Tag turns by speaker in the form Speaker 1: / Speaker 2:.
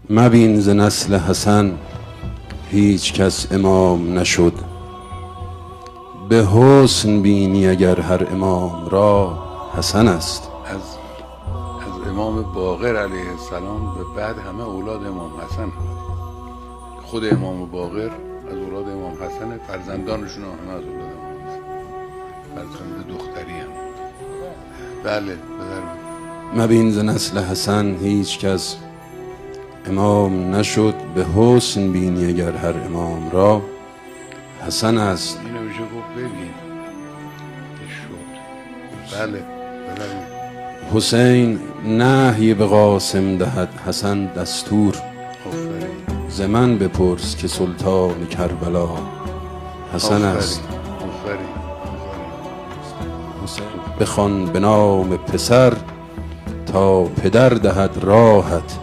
Speaker 1: مبین ز نسل حسن هیچ کس امام نشد. به حسن بینی اگر هر امام را حسن است.
Speaker 2: از امام باقر علیه السلام به بعد همه اولاد امام حسن. خود امام باقر از اولاد امام حسن، فرزندانشون همه از اولاد امام حسن، فرزند دختری هم. بله بفرمایید.
Speaker 1: مبین ز نسل حسن هیچ کس امام نشد. به حسن بینی اگر هر امام را حسن است.
Speaker 2: اینو میشه گفت ببین که شد. بله بفرمایید.
Speaker 1: حسین نهی به قاسم دهد، حسن دستور.
Speaker 2: آفرین.
Speaker 1: ز من بپرس که سلطان کربلا حسن است.
Speaker 2: آفرین.
Speaker 1: بخوان به نام پسر تا پدر دهد راهت.